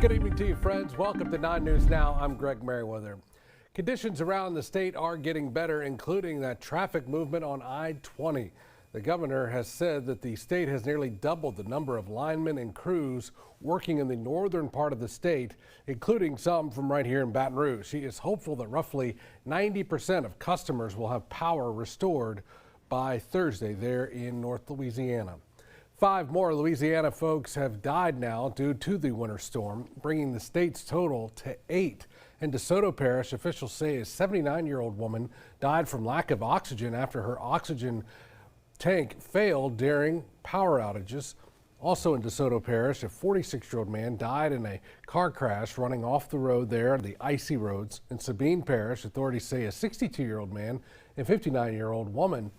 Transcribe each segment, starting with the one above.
Good evening to you, friends. Welcome to 9 News Now. I'm Greg Merriweather. Conditions around the state are getting better, including that traffic movement on I-20. The governor has said that the state has nearly doubled the number of linemen and crews working in the northern part of the state, including some from right here in Baton Rouge. She is hopeful that roughly 90% of customers will have power restored by Thursday there in North Louisiana. 5 more Louisiana folks have died now due to the winter storm, bringing the state's total to 8. In DeSoto Parish, officials say a 79-year-old woman died from lack of oxygen after her oxygen tank failed during power outages. Also in DeSoto Parish, a 46-year-old man died in a car crash running off the road there, the icy roads. In Sabine Parish, authorities say a 62-year-old man and 59-year-old woman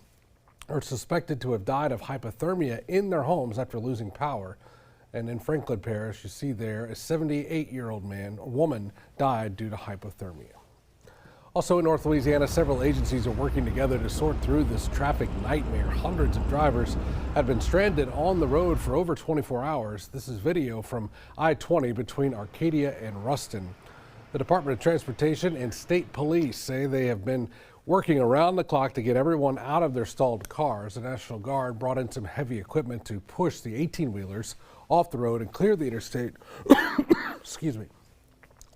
are suspected to have died of hypothermia in their homes after losing power. And in Franklin Parish, you see there a 78-year-old woman died due to hypothermia. Also in North Louisiana, several agencies are working together to sort through this traffic nightmare. Hundreds of drivers have been stranded on the road for over 24 hours. This is video from I-20 between Arcadia and Ruston. The Department of Transportation and state police say they have been working around the clock to get everyone out of their stalled cars. The National Guard brought in some heavy equipment to push the 18-wheelers off the road and clear the interstate. Excuse me.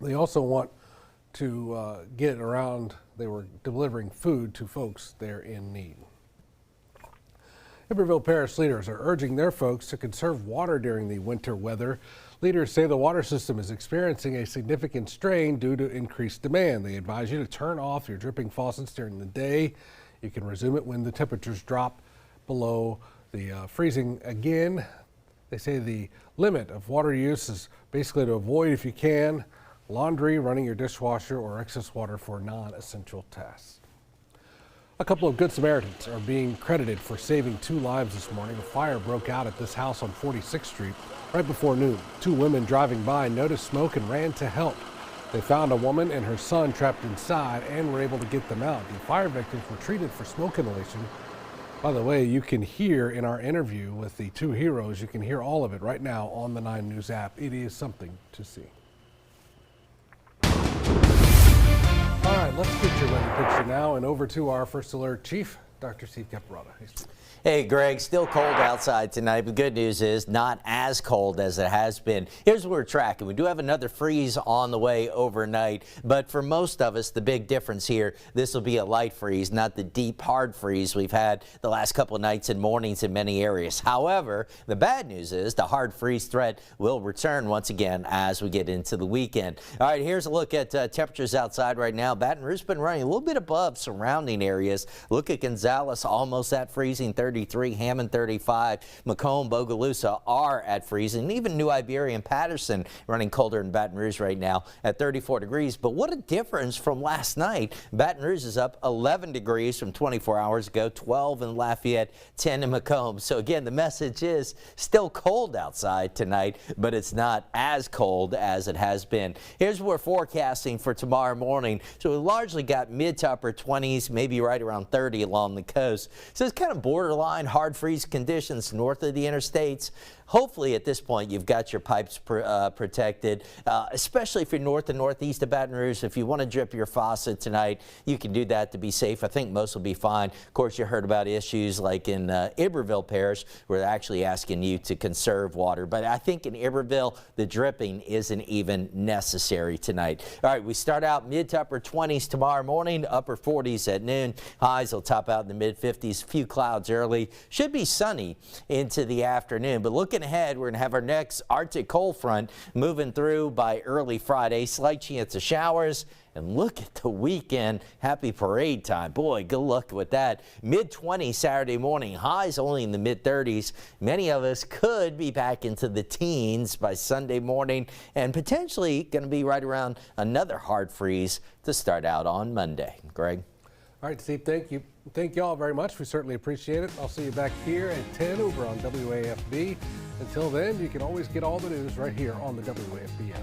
They also want to get around. They were delivering food to folks there in need. Iberville Parish leaders are urging their folks to conserve water during the winter weather. Leaders say the water system is experiencing a significant strain due to increased demand. They advise you to turn off your dripping faucets during the day. You can resume it when the temperatures drop below the freezing again. They say the limit of water use is basically to avoid, if you can, laundry, running your dishwasher, or excess water for non-essential tasks. A couple of Good Samaritans are being credited for saving 2 lives this morning. A fire broke out at this house on 46th Street right before noon. 2 women driving by noticed smoke and ran to help. They found a woman and her son trapped inside and were able to get them out. The fire victims were treated for smoke inhalation. By the way, you can hear in our interview with the 2 heroes, you can hear all of it right now on the 9 News app. It is something to see. All right, let's get your weather picture now and over to our First Alert Chief, Dr. Steve Caparata. Hey, Steve. Hey, Greg, still cold outside tonight, but good news is not as cold as it has been. Here's what we're tracking. We do have another freeze on the way overnight, but for most of us, the big difference here, this will be a light freeze, not the deep, hard freeze we've had the last couple of nights and mornings in many areas. However, the bad news is the hard freeze threat will return once again as we get into the weekend. All right, here's a look at temperatures outside right now. Baton Rouge's been running a little bit above surrounding areas. Look at Gonzales, almost at freezing, 33, Hammond 35, Macomb, Bogalusa are at freezing, and even New Iberia and Patterson running colder in Baton Rouge right now at 34 degrees. But what a difference from last night. Baton Rouge is up 11 degrees from 24 hours ago, 12 in Lafayette, 10 in Macomb. So again, the message is still cold outside tonight, but it's not as cold as it has been. Here's what we're forecasting for tomorrow morning. So we largely got mid to upper 20s, maybe right around 30 along the coast. So it's kind of borderline hard freeze conditions north of the interstates. Hopefully at this point you've got your pipes protected, especially if you're north and northeast of Baton Rouge. If you want to drip your faucet tonight, you can do that to be safe. I think most will be fine. Of course, you heard about issues like in Iberville Parish where they're actually asking you to conserve water. But I think in Iberville, the dripping isn't even necessary tonight. All right, we start out mid to upper 20s tomorrow morning, upper 40s at noon. Highs will top out in the mid 50s. Few clouds early. Should be sunny into the afternoon. But looking ahead, we're going to have our next Arctic cold front moving through by early Friday. Slight chance of showers. And look at the weekend. Happy parade time. Boy, good luck with that. Mid-20s Saturday morning. Highs only in the mid-30s. Many of us could be back into the teens by Sunday morning and potentially going to be right around another hard freeze to start out on Monday. Greg? All right, Steve, thank you. Thank you all very much. We certainly appreciate it. I'll see you back here at 10 over on WAFB. Until then, you can always get all the news right here on the WAFB app.